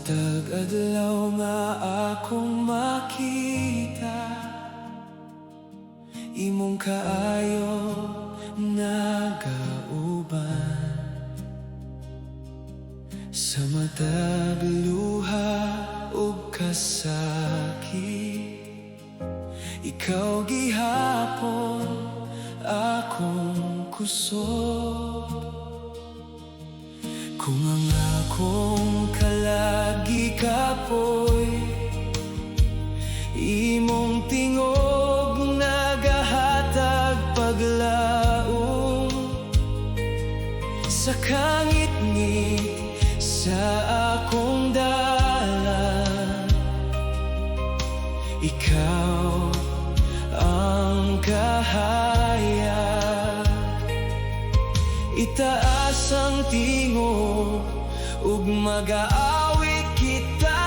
matag adlaw nga akong makita, imong kaayo nagauban. Sa matag luha ug kasakit, ikaw gihapon akong kusog. Kung ang akong kalagi kapoy, imong tingog nagahatag paglaom. Sa kangit-ngit sa akong dala, ikaw ang kahayag. Itaas ang tingog ug mag-aawit kita.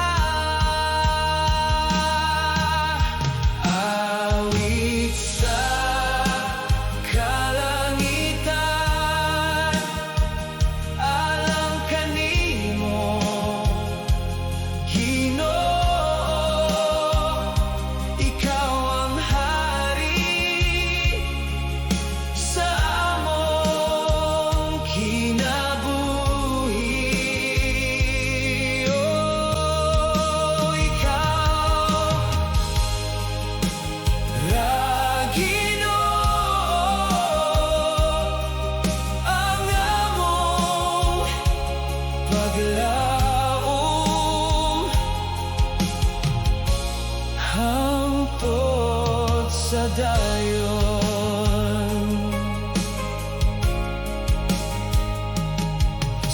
Awit sa kalangitan, alang kanimo Ginoo. Ikaw ang hari sa among kinabuhi. Oh, ikaw ra Ginoo, ang among paglaom hangtod sa dayon.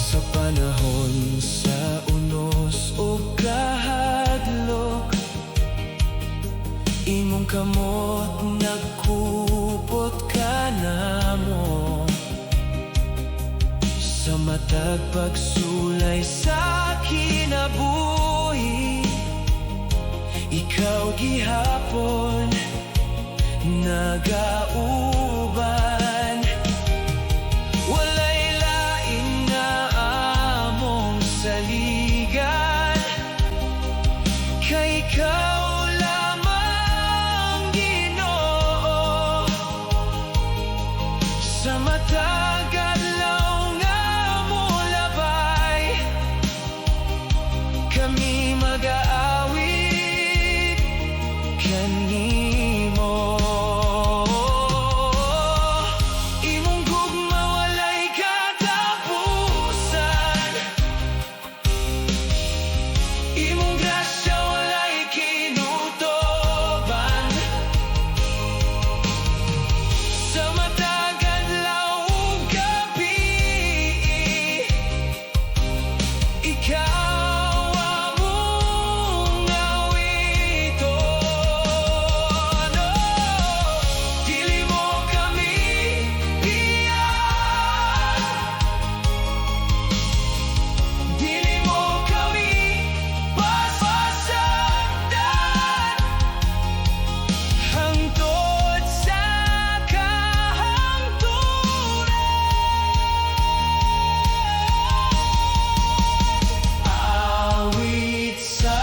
Sa panahon sa unos o kahadlok, imong kamot nagkupot ka namo. Sa matag pagsulay sa kinabuhi, ikaw gihapon nagauban. Walay lain na among saligan, kay ikaw lamang Ginoo. Sa matag adlaw nga molabay, kami mag-aawit kanimo. Imong gugma walay katapusan, imong grasya walay kinutoban. Sa matag adlaw ug gabi, ikaw among awiton. Oh, dili mo kami iyan, dili mo kami pasasaktan, hangtod sa kahangturan. Awit sa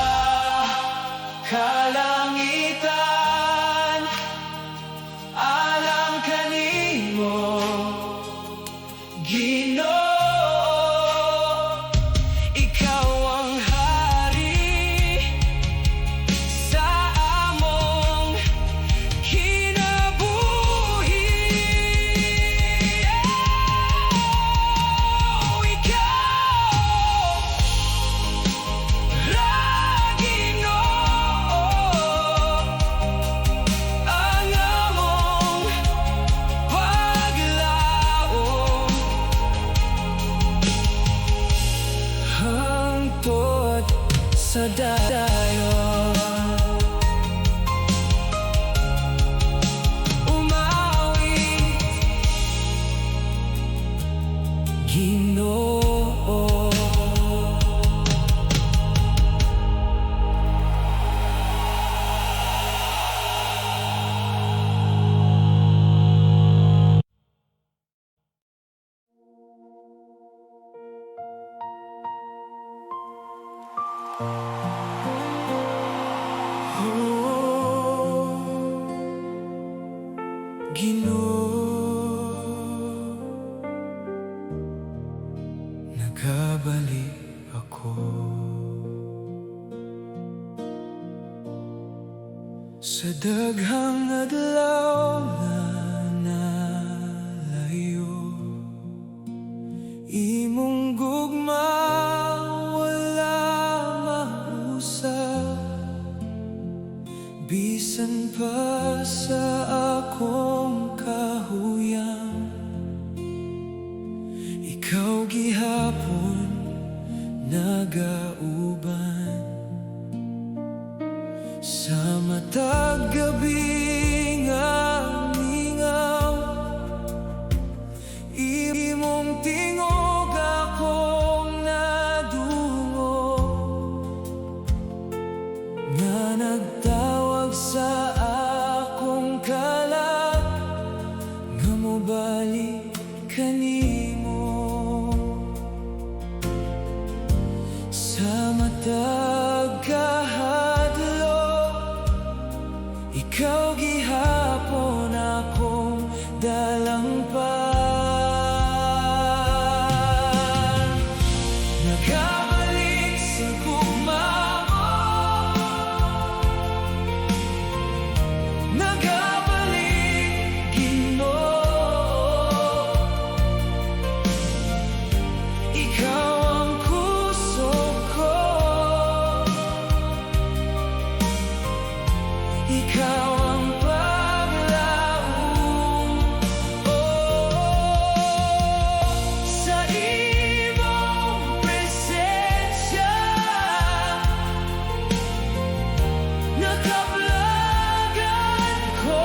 kalangitan, alang kanimo Ginoo. Ikaw ang hari sa among kinabuhi. Oh, ikaw ra Ginoo, ang among paglaom hangtod sa dayon. Umawit Ginoo. Oh, Ginoo, nagkabalik ako sa daghang adlaw na nalayo. Imong gugma wala mausap, bisan pa sa akong kahuyang. Ikaw gihapon nagauban sa matag gabi nga mingaw. Imong tingog akong nadungog, nga nagtawag sa akong kalag, nga mobalik kanimo. Sa matag kahadlok, ikaw gihapon akong dalampan. Nagabalik sa gugma mo, nagabalik Ginoo. Ikaw ang kusog ko, ikaw ang paglaom. Sa imong presensya, nakablagan ko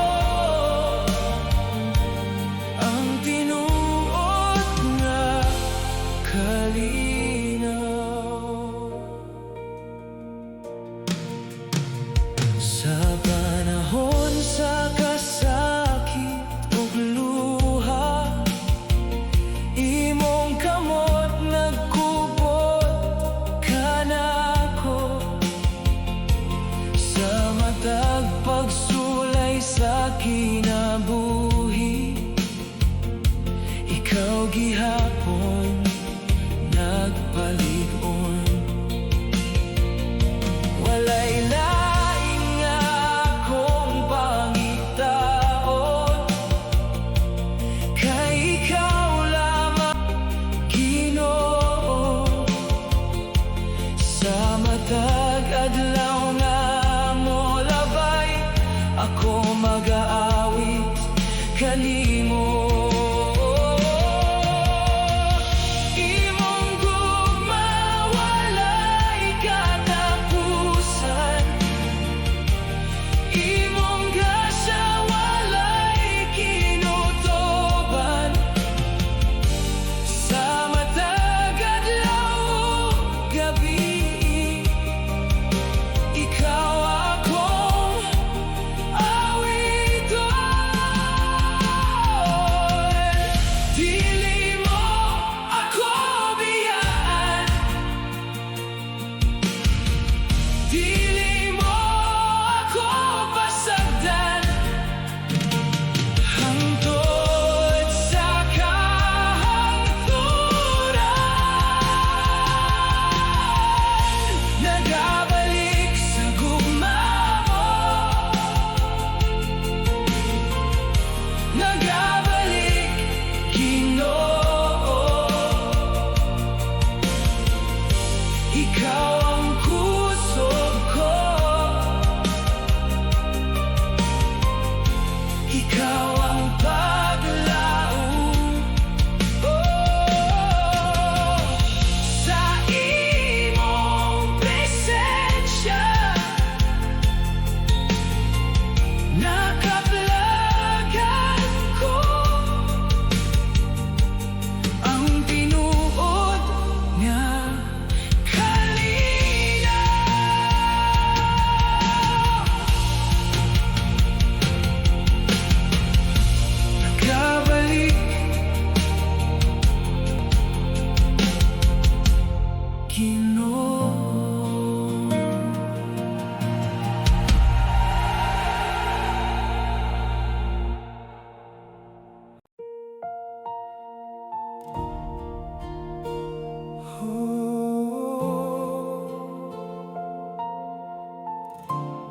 ang tinuod nga kalinaw. Sa panahon sa kasakit ug luha, imong kamot nagkubot kanako. Sa matag pagsulay sa kinabuhi, ikaw gihapon nagpalig-on. Walay laing nga akong pangitaon, kay ikaw lamang Ginoo. Sa matag adlaw nga molabay, ako mag-aawit kanimo. Imong gugma walay katapusan, imong grasya walay kinutuban. Sa matag adlaw ug gabi,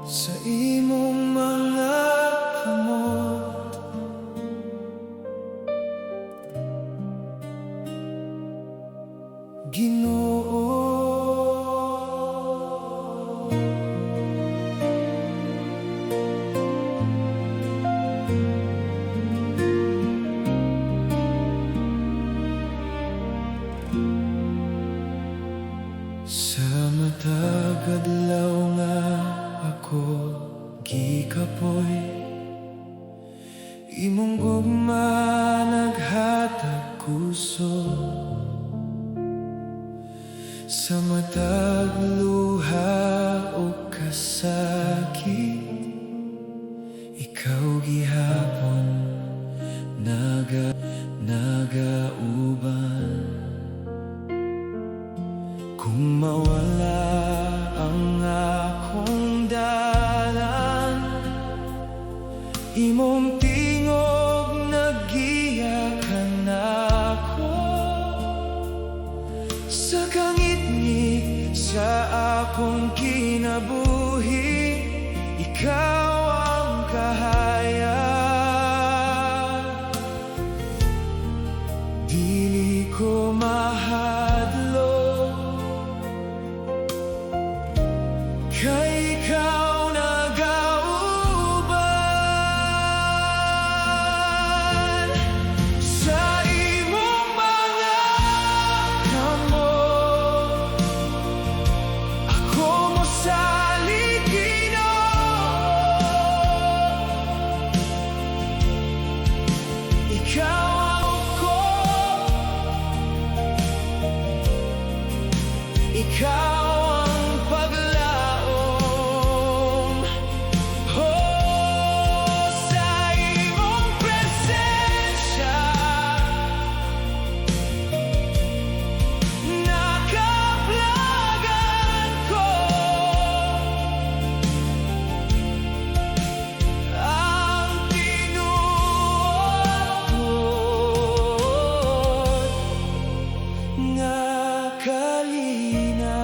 sa imong mga kamot. Ginoo, sa matag adlaw nga ako gikapoy, imong gugma naghatag kusog. Sa matag luha o kasakit, ikaw gihapon nagauban. Kung mawala ang akong dalan, imong tingog nagiyakan ako. Sa kangitngit sa akong kinabuhi, ikaw ang kahayag. Dili ko mahadlo, kay ikaw nagauban. Sa imong mga kamot, ako mosalig, Ginoo. Ikaw ang ko, ikaw ang paglaom. Oh, sa imong presensya nakaplagan ko. Ang tinuod nga kalinaw.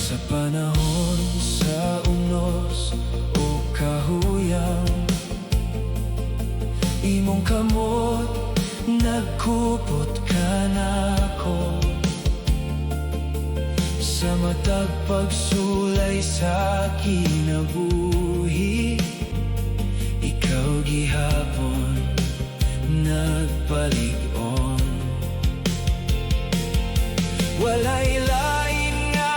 Sa panahon sa unos o kahuyang, imong kamot nagkupot ka nako. Sa matag pagsulay sa kinabuhi, ikaw gihapon nagpalig-on. Walay lain nga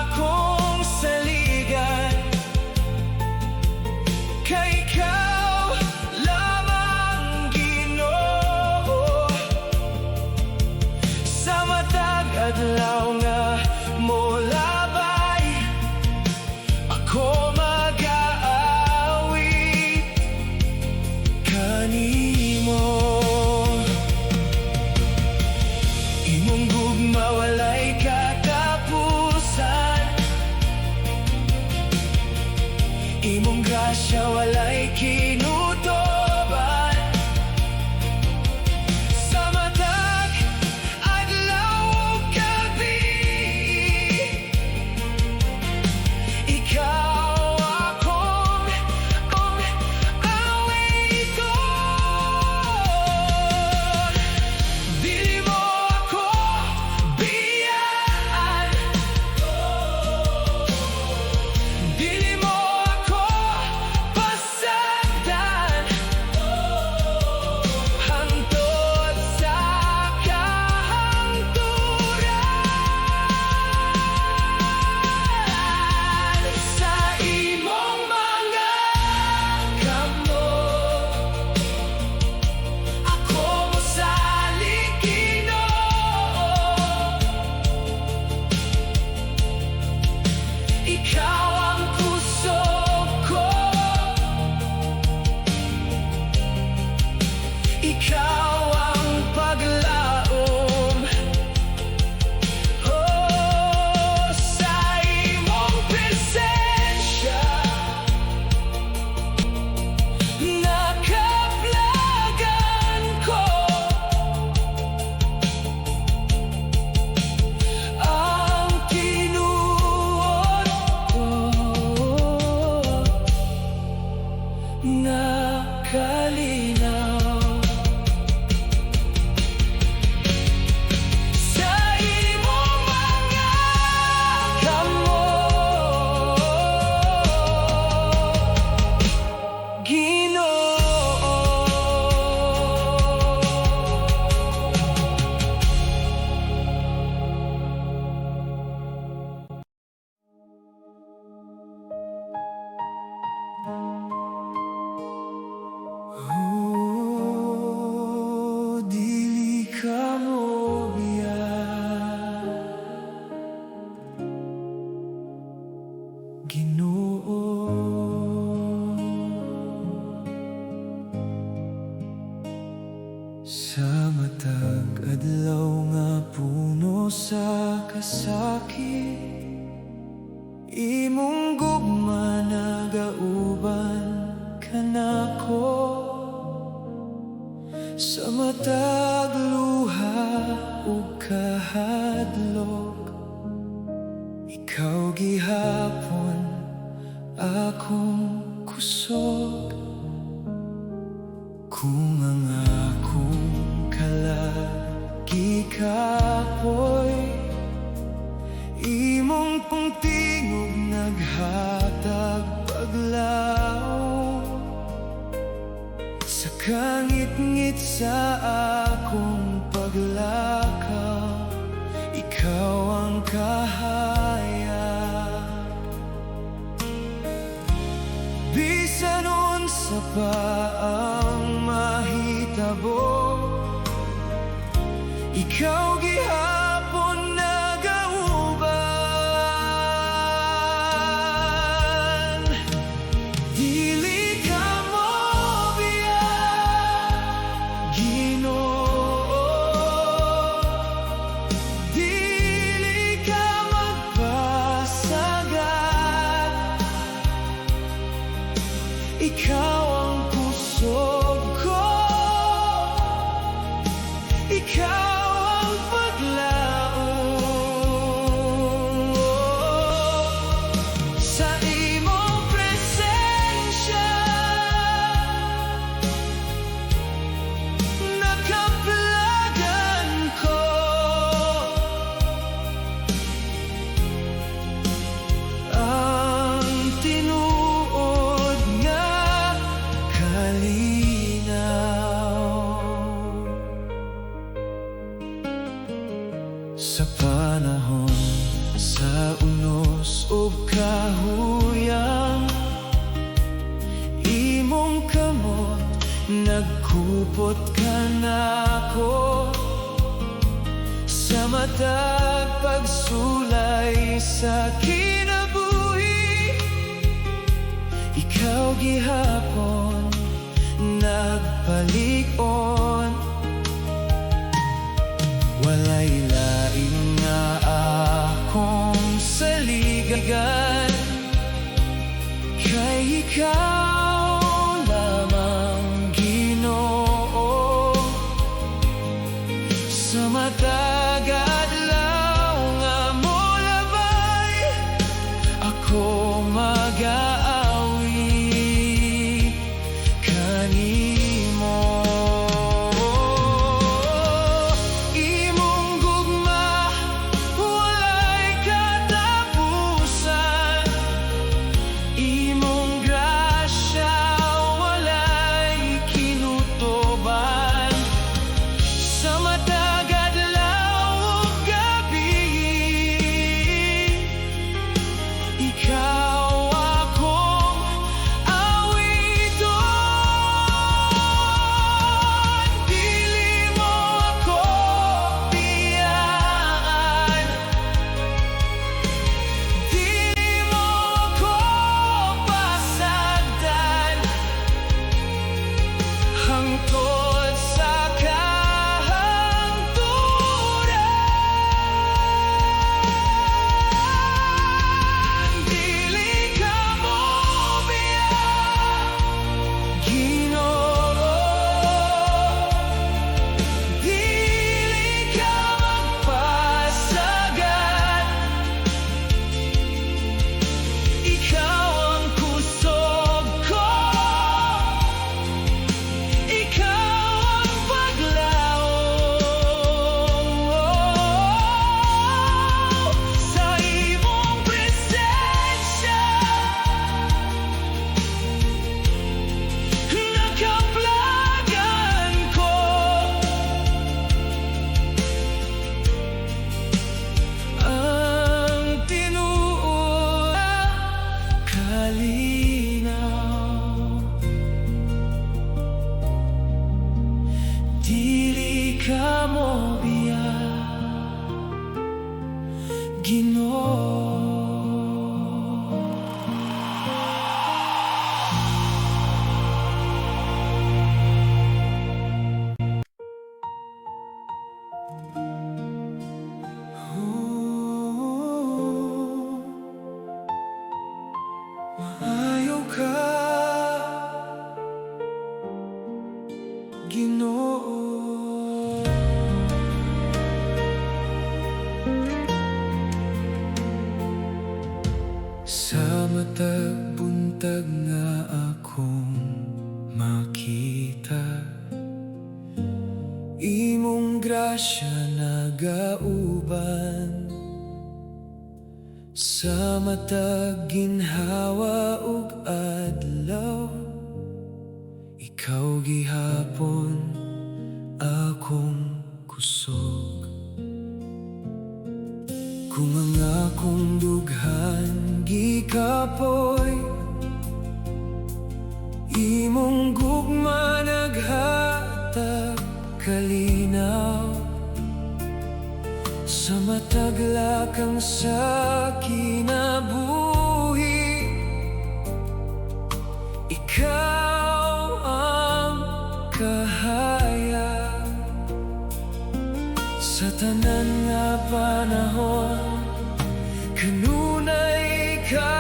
akong saligan, kay ikaw lamang, Ginoo. Sa matag adlaw nga molabay, ako mag-aawit kanimo. Imong gugma walay katapusan, imong grasya walay kinutoban. Sa matag adlaw ug gabi, ikaw akong awiton. Dili mo ako biyaan, dili mo ako pasayahan. kamobya. Ginoo, sa matag adlaw nga puno sa kasakit, imong gugma nagauban kanako. Sa matag luha ug kahadlok, ikaw gihapon akong kusog. Kung ang akong kalagi kapoy, imong pangtingog naghatag paglaom. Sa kangit-ngit sa akong paglakaw, ikaw ang kahayag. Bisan unsa pa ang mahitabo, ikaw gihapon nagauban. Dili ka mobiya, Ginoo. Dili ka magpasagad, ikaw ang kusog ko, ikaw ang paglaom. Sa imong presensya nakaplagan ko, ang tinuod nga kalinaw. Sa panahon sa unos o kahuyang, imong kamot nagkupot ka nako. Sa matag pagsulay sa kinabuhi, ikaw gihapon nagpalig-on. Walay lain nga akong saligagan, kay ikaw lamang, Ginoo. Sa matag adlaw nga molabay, ako mag-aawi kanimo. Imong gugma walay katapusan, imong grasya walay kinutuban. Sa matag adlaw matag nga akong makita, imong grasya nagauban sa matag ginhawa ug adlaw. Ikaw gihapon akong kusog, kung ang akong dughan gikapoy, imong gugma naghatag kalinaw sa matag lakang sa kinabuhi. Ikaw ang kahaya sa tanan nga panahon, kanunay ka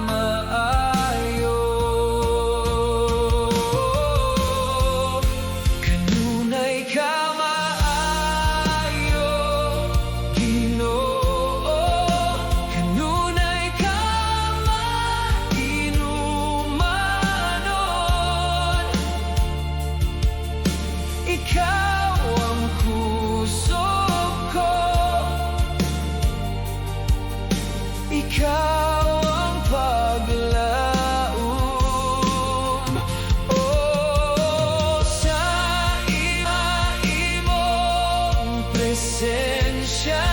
maayo, kanunay ka maayo, Ginoo, kanunay ka mainumanon. Ikaw ang kusog ko, ikaw ang paglaom. Oh, sa imong presensya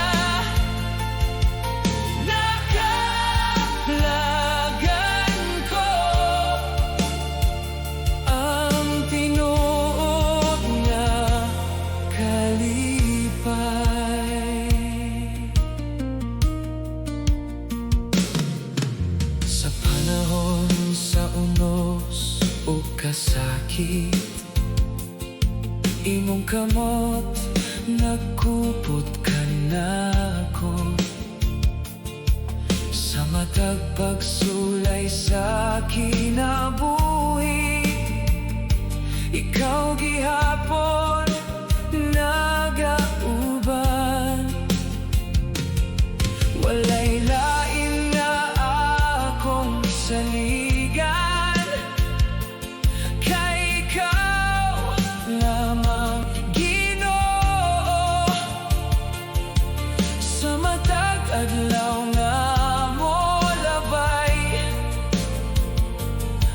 nakaplagan ko, ang tinuod nga kalipay. Sa panahon sa unos o kasakit, imong kamot nagkupot ka nako, sa matag pagsulay sa kinabuhi. Ikaw gihapon nagauban, walay lain nga akong saligan, kay ikaw lamang Ginoo. Sa matag adlaw nga mo labay,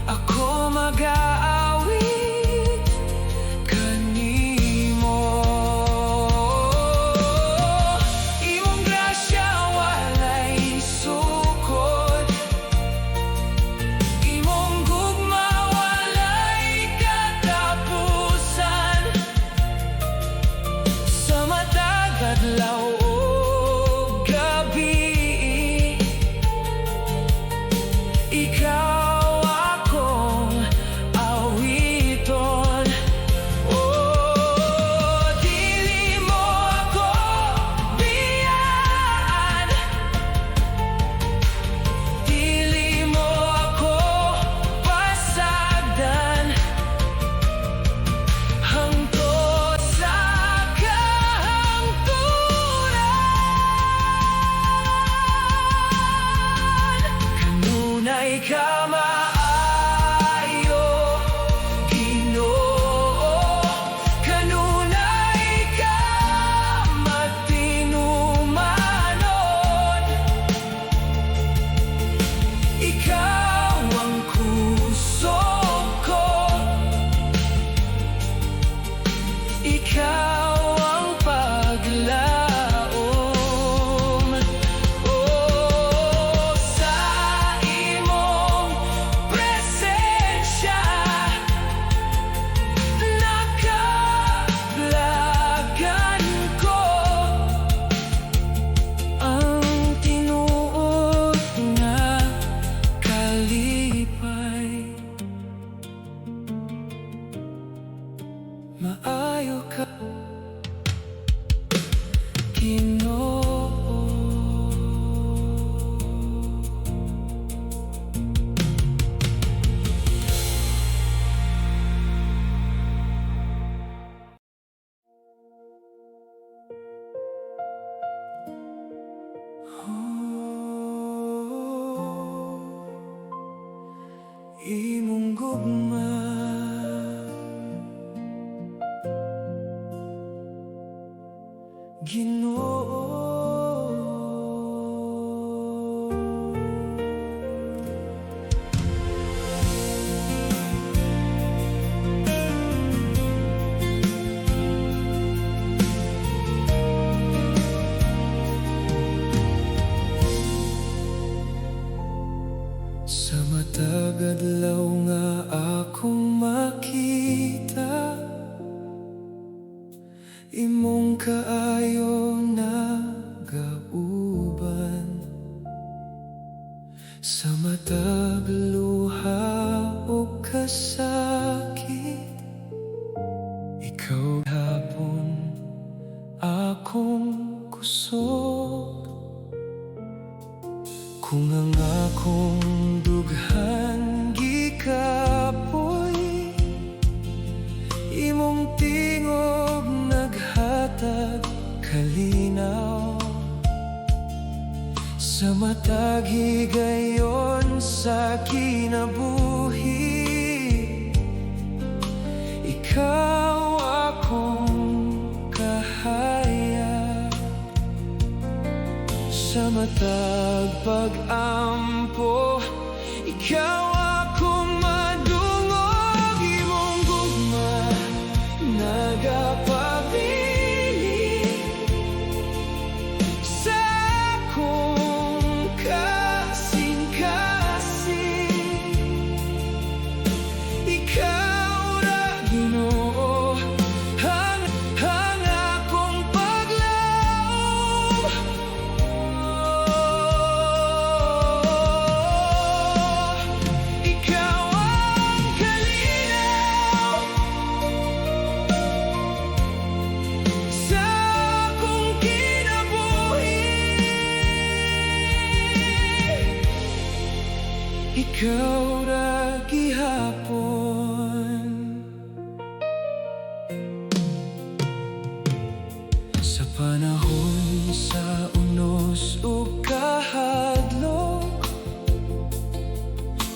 ako mag-aawit kanimo. Imong grasya walay sukod, imong gugma walay katapusan. Sa matag adlaw o gabi, ikaw akong awiton. Oh, dili mo ako biyaan, dili mo ako pasagdan, hangtod sa kahangturan. Kanunay ka maayo, Ginoo, kanunay ka matinumanon. Ikaw ang kusog ko, ikaw ang paglaom. Oh, sa imong presensya nakaplagan ko, ang tinuod nga kalipay. Maayo ka, Ginoo. Ginoo. Sa matag adlaw nga akong makita, imong kaayo nagauban. Sa matag luha o kasakit, ikaw hapon akong kusog. Kung ang akong dughan gikapoy, imong tingog naghatag kalinaw. Sa matag higayon sa kinabuhi, ikaw akong kahayag. Sa matag pag-ampo, ikaw akong madungog. Imong gugma nagapabili sa akong kasing-kasing. Ikaw ra Ginoo, ang akong paglaom. Ikaw ang kalinaw sa akong kinabuhi. Ikaw ra gihapon. Sa panahon sa unos ug kahadlok,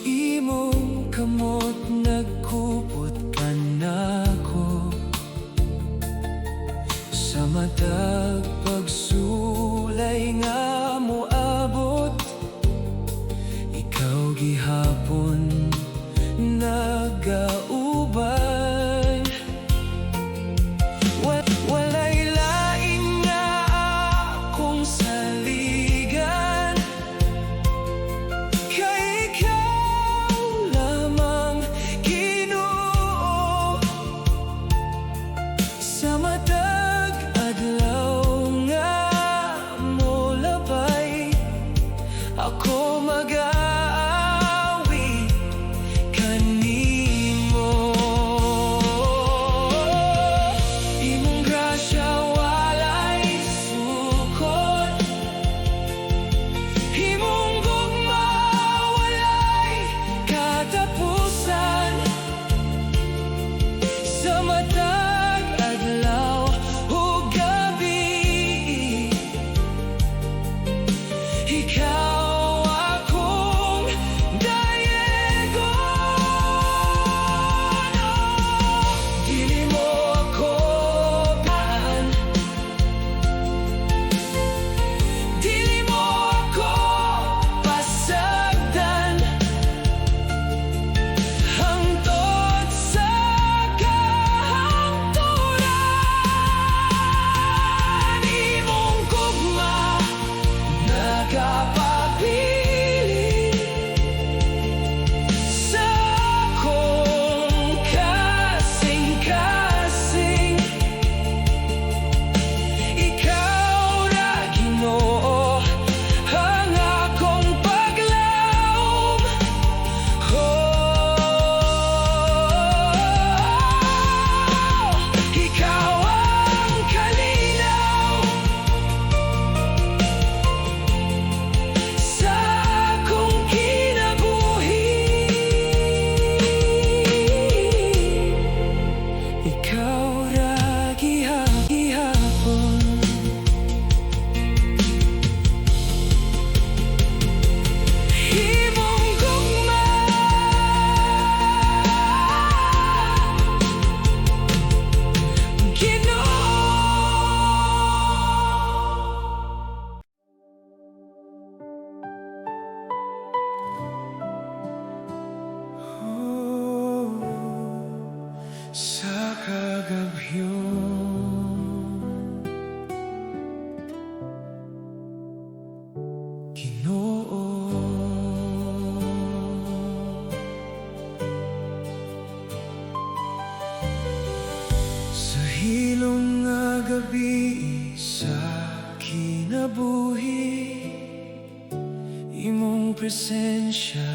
imong kamot nagkupot ka nako. Sa matag pagsulay nga moabot, ikaw gihapon nagauban. Walay lain nga akong saligan, kay ikaw lamang Ginoo. Sa matag adlaw nga mola kinabuhi imong presensya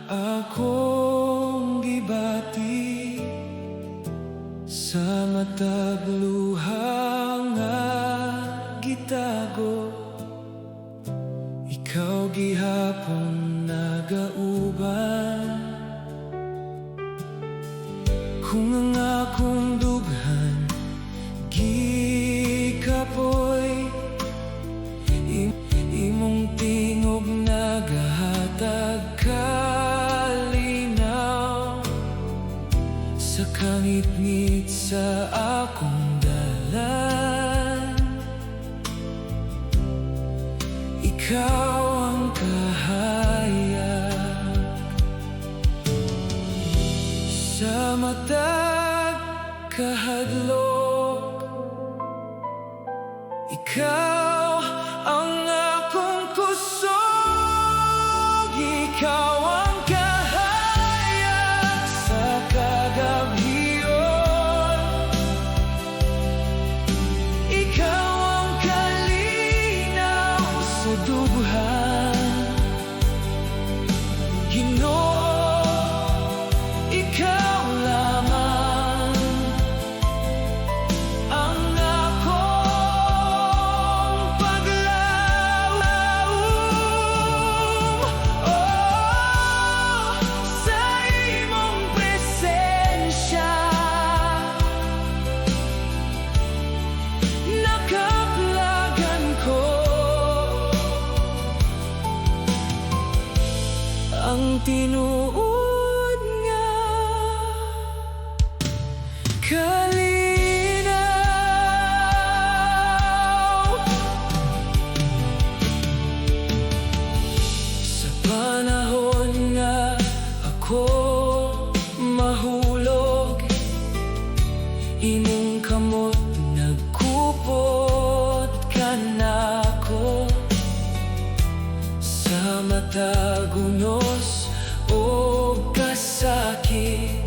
akong gibati sa matag luha nga gitago. Ikaw gihapon nagauban kung ang akong dughan gikapoy imong tingog nagahatag kalinaw sa kangit-ngit sa akong dalan. Ikaw ang kahayag sa matag kahadlok. Ikaw ang akong kusog, ikaw ang kahayag sa kagabiyon. Ikaw ang kalinaw sa dughan, Ginoo, ikaw lamang ang akong paglalawom. Oh, sa imong presensya nakaplagan ko ang tinuod nga kalinaw. Sa panahon nga ako mahulog, imong kamot nagkupot ka nako sa matag unos o kasakit.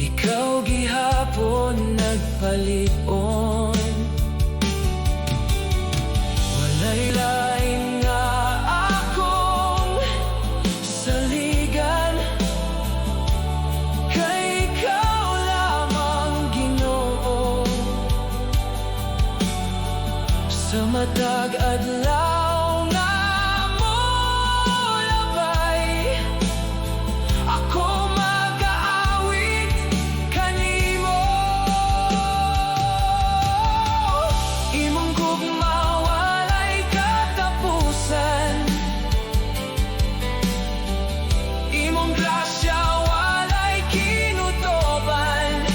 Ikaw gihapon nagpalit-on, walay lain nga akong saligan, kay ikaw lamang Ginoo. Sa matag adlaw nga molabay, ako mag-aawit kanimo. Imong gugma walay katapusan, imong grasya walay kinutoban.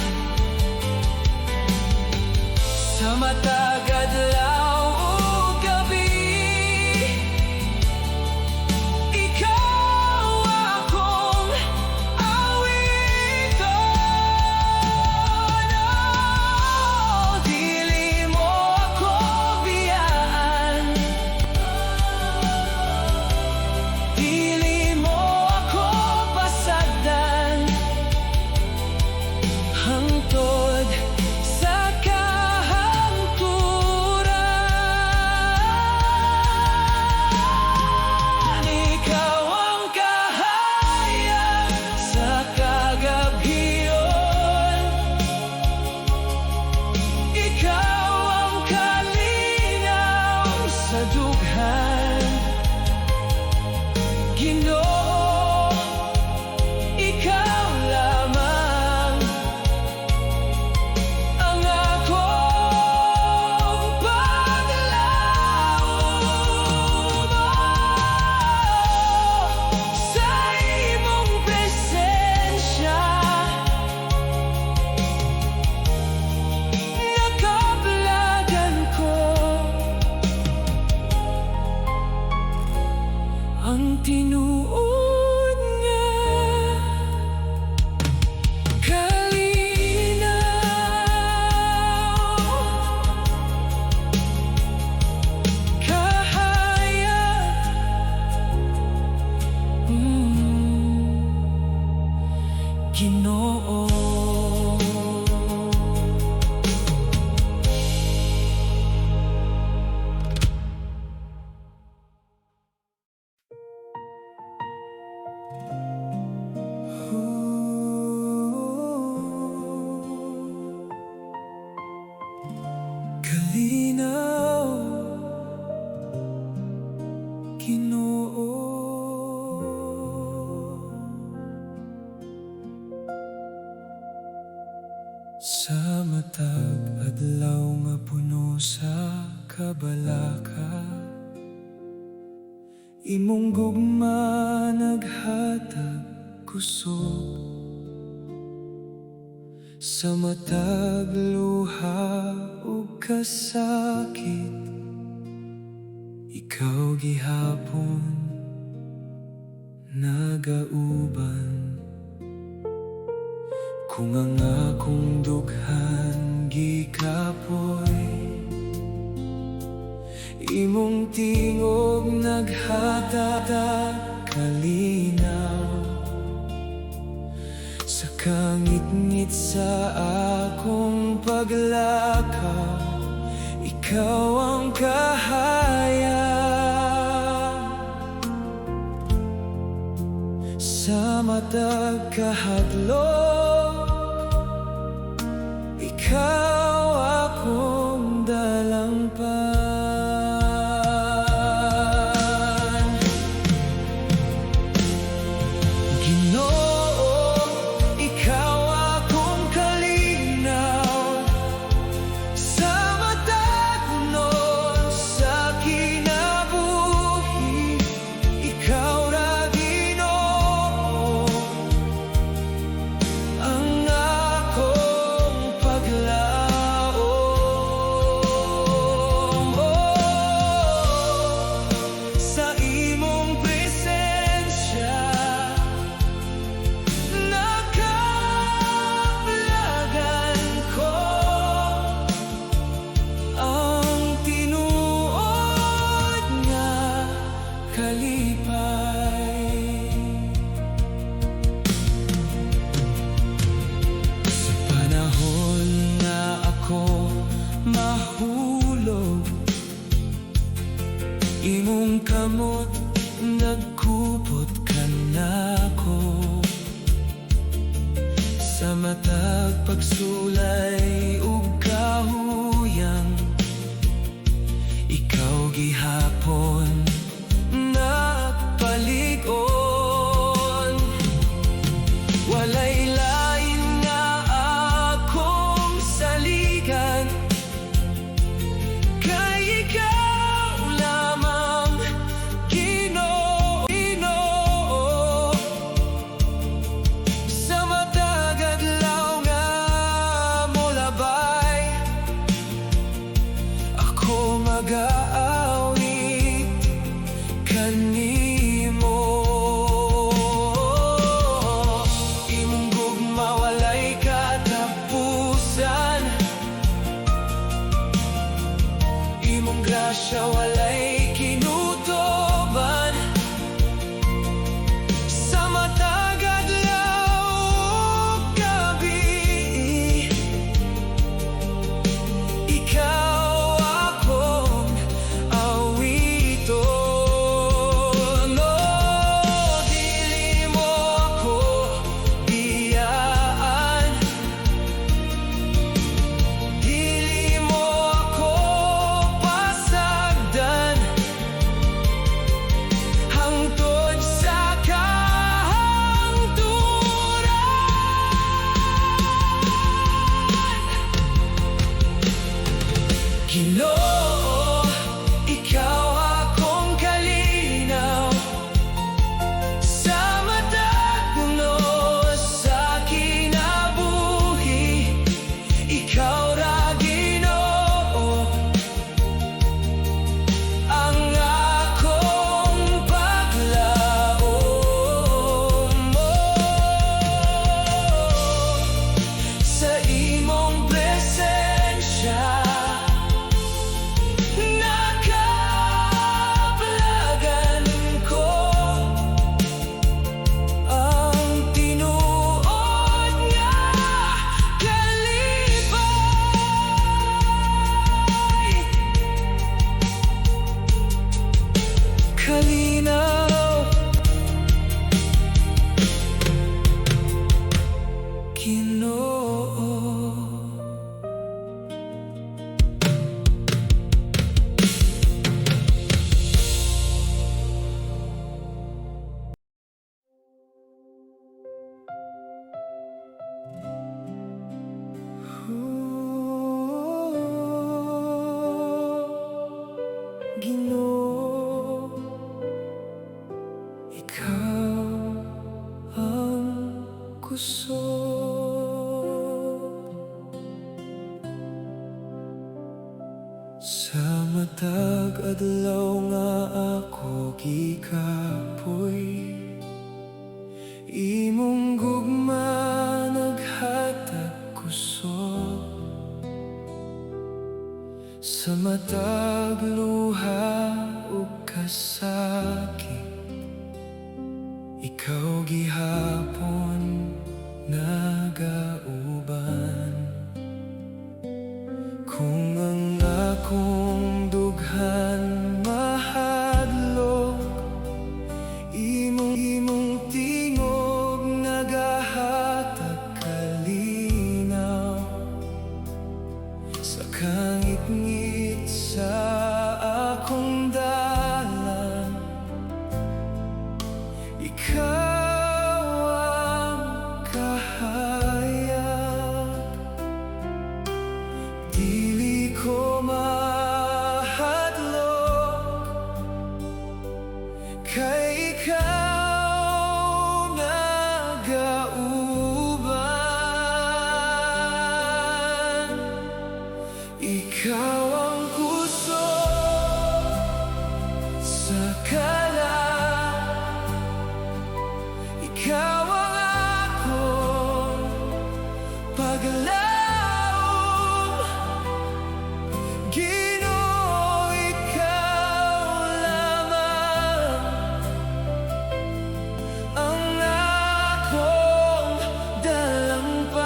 Sa matag adlaw ug gabi linaw, Ginoo. Sa matag adlaw nga puno sa kabalaka, imong gugma naghatag kusog. Sa matag luha ug kasakit, ikaw gihapon nagauban. Kung ang akong dughan gikapoy, imong tingog naghatag kalinaw. Sa kangit-ngit sa akong paglakaw, ikaw ang kahayag. Sa matag kahadlok, ikaw akong dalampan. Ginoo, ikaw akong kalinaw. Sa matag unon sa kinabuhi, ikaw ra Ginoo ang akong paglaom. Sa imong presensya nakaplagan ko ang tinuod nga kalipay. Sa panahon nga ako mahulog, imong kamot nagkupot ka nako. Sa matag pagsulay ug kahuyang, ikaw gihapon nagpalig-on. Walay lain nga akong saligan, kay ikaw lamang Ginoo. Sa matag adlaw nga molabay, ako mag-aawit kanimo. Imong gugma walay katapusan, imong grasya walay kinutoban. Sa matag adlaw ug gabi, ikaw akong awiton. Dili mo ako biyaan, dili mo ako pasagdan. Ginoo, ikaw ang gusto. Sa matag adlaw nga ako gikapoy, imong gugma naghatag kusog. Sa matag luha ug kasakit, ikaw gihapon nagauban. Kung ang akong dughan mahadlok, imong tingog nagahatag kalinaw. Sa kangit-ngit sa akong dalan, ikaw ang kahayag. Dili ko mahadlok, kay ikaw nagauban. Ikaw ang puso sa kalan, ikaw ang akong paglaom. Ginoo, ikaw lamang ang akong dalangpan.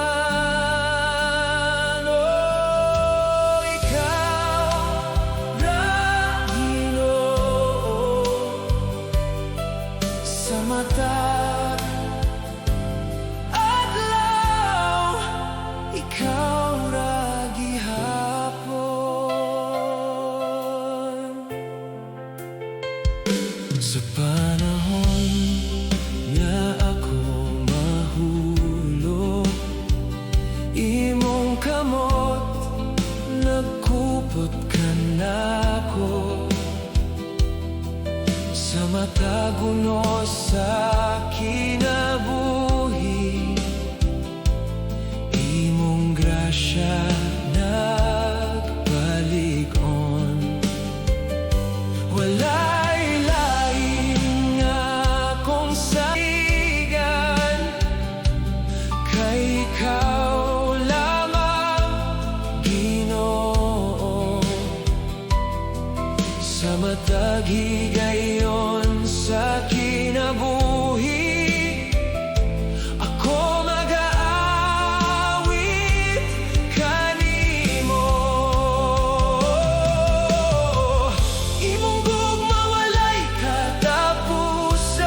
Oh, ikaw ra, Ginoo, sa matag adlaw, ikaw ra gihapon. Sa panahon nga ako mahulog, imong kamot nagkupot ka nako. Sa matag unos sa kinabuhi, imong grasya nagbalik-on. Walay lain nga akong saligan, kay ikaw lamang, Ginoo. Sa matag higayon sa kinabuhi, ako mag-aawit kanimo. Imong gugma walay katapusan,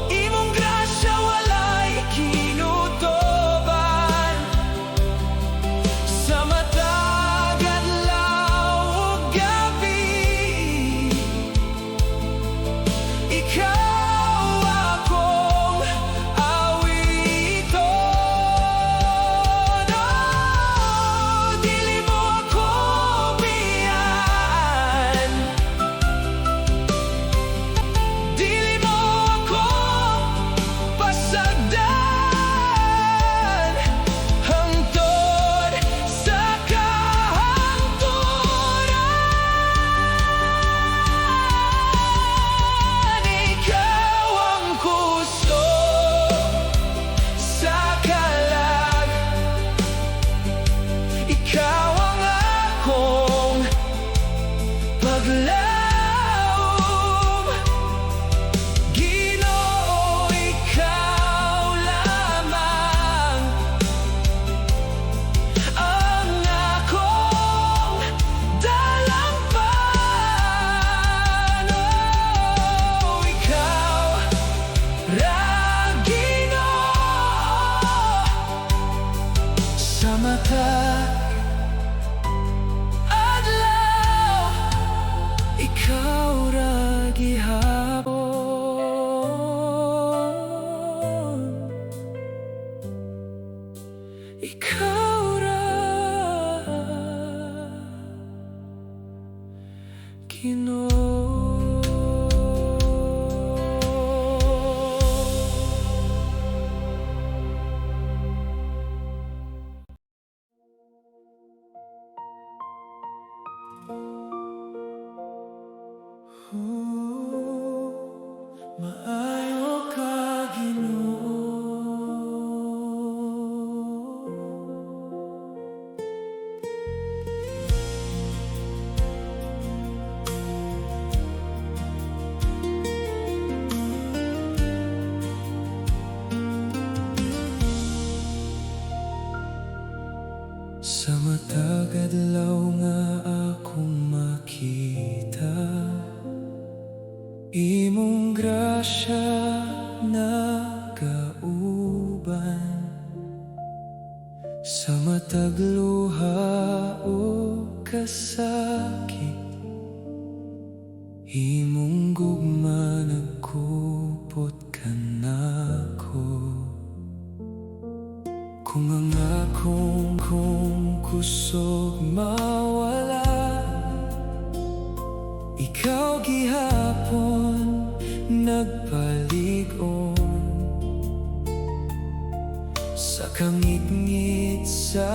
imong grasya walay kinutoban. Sa matag adlaw ug gabi, ikaw akong awiton. Oh, dili mo ako biyaan, dili mo ako pasagdan. Hangtod sa kahangturan, ikaw ang gusto sa kalag, ikaw ang akong paglaom. Ginoo, ikaw lamang ang akong dalangpan. Oh, ikaw ra, Ginoo, sa matag Ginoo. Maayo ka, Ginoo. Sa matag adlaw nga akong makita, imong grasya nagauban. Sa matag luha o kasakit, imong gugma nagkupot ka nako. Kung ang akong kusog mawala, ikaw gihapon nagpalig-on. Sa kangit-ngit sa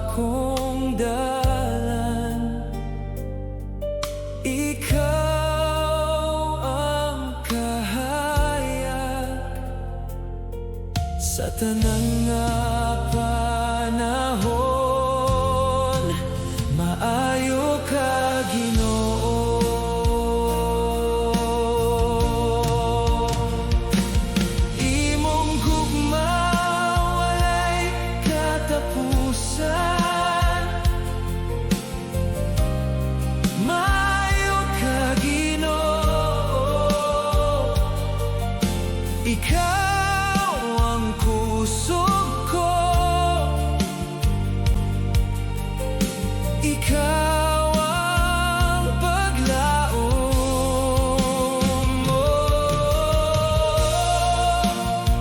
akong dalan, ikaw ang kahayag. Sa tanang nga panahon, maayo ka, Ginoo. Imong gugma walay katapusan, maayo ka, Ginoo. Ikaw ang kusog ko, ikaw ang paglaom mo.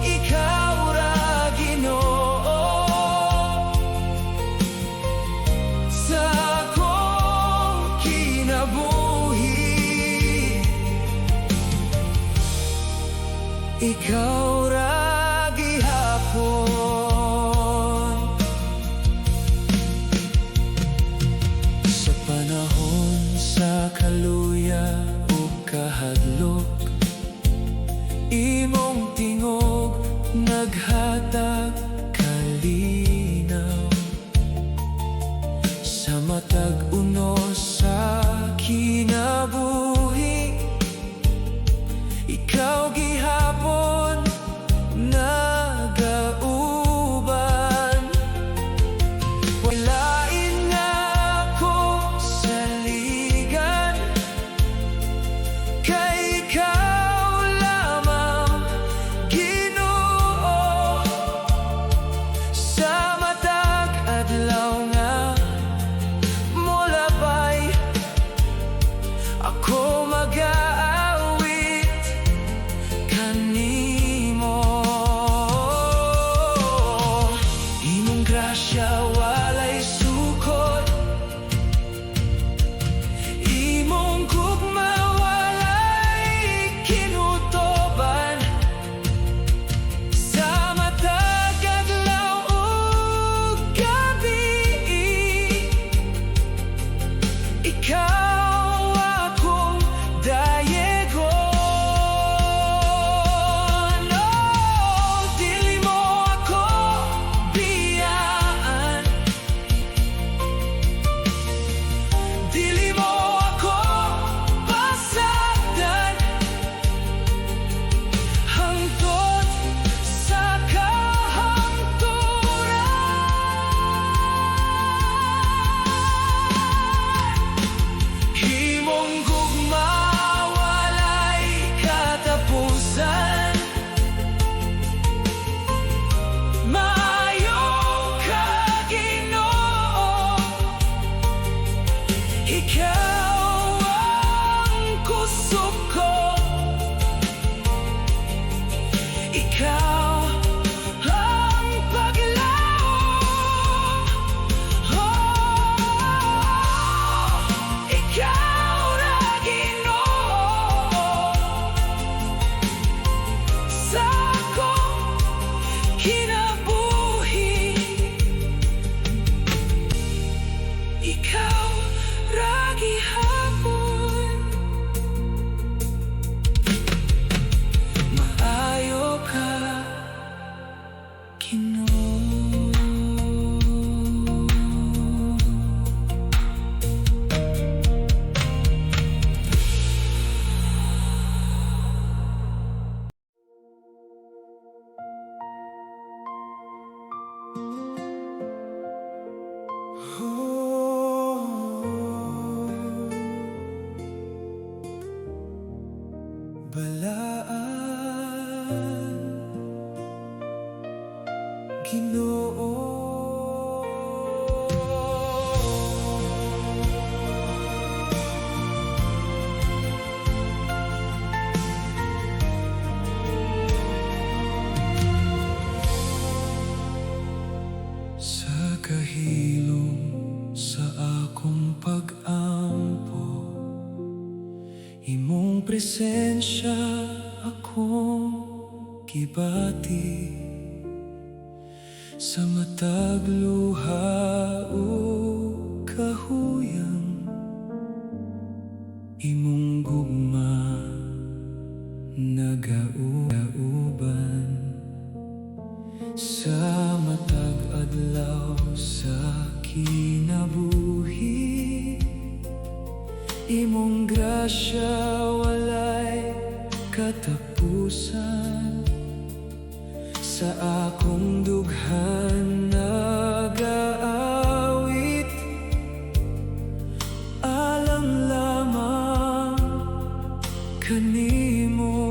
Ikaw ra, Ginoo, sa akong kinabuhi. Ikaw ra gihapon. Sa panahon sa kaluya o kahadlok, imong tingog naghatag kalinaw. Sa matag unos sa kinabuhi, ikaw gihapon nagauban. Walain nga ako sa ligan, kay ikaw lamang, Ginoo. ikaw ragi hapon. Maayo ka, Ginoo. Balaan, Ginoo. Sa kahilom sa akong pag-ampo, imong presensya akong gibati. Sa matag luha o kahuyang, imong gugma nagauban. Sa matag adlaw sa kinabuhi, imong grasya walay katapusan. Sa akong dughan nagaawit, alang lamang kanimo.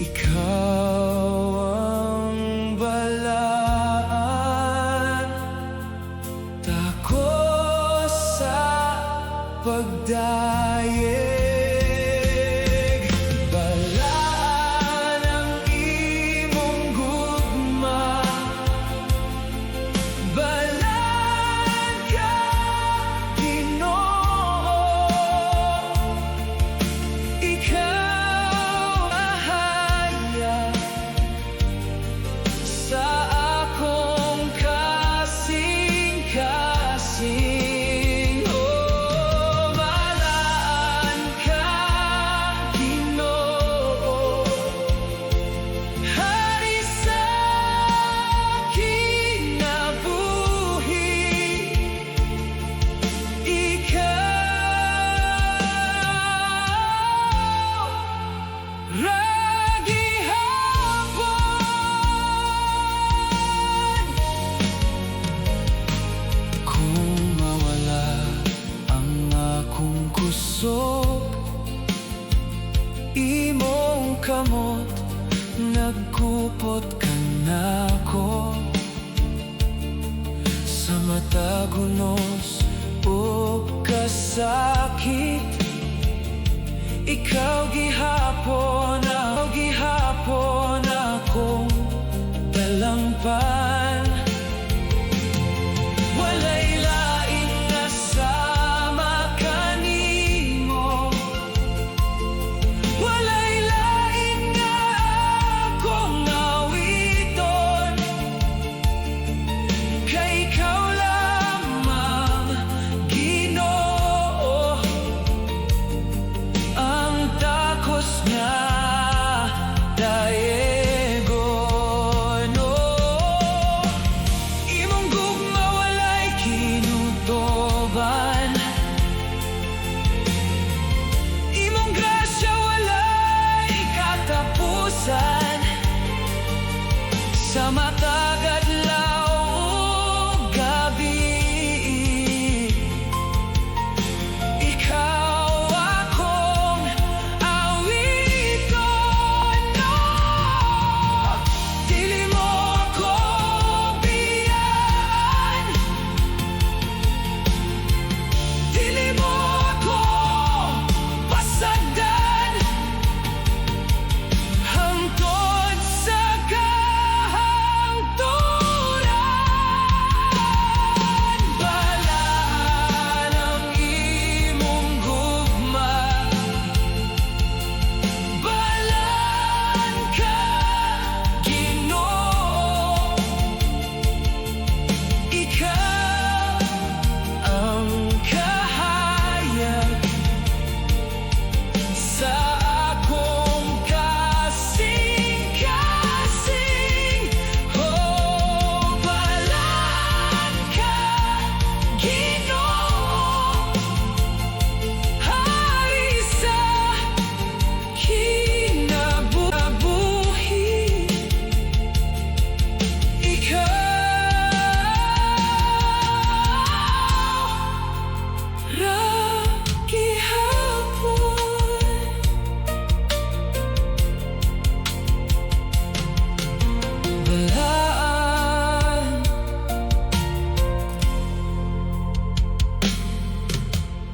Ikaw ang balaan, tako sa pagdayeg. Balaan ang imong gugma, balaan ka, Ginoo. Ikaw ahaya sa akong kasing-kasing. Balaan ka, Ginoo. Hari sa kinabuhi, ikaw ragi hapon. Kung mawala ang akong kusog, imong kamot nagkupot ka nako. Sa matag unos o kasakit, ikaw gihapon akong talampan. Walay lain nga sama kanimo, walay lain nga akong awiton. Kay ikaw lamang, Ginoo, ang takos nga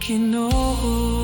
Ginoo.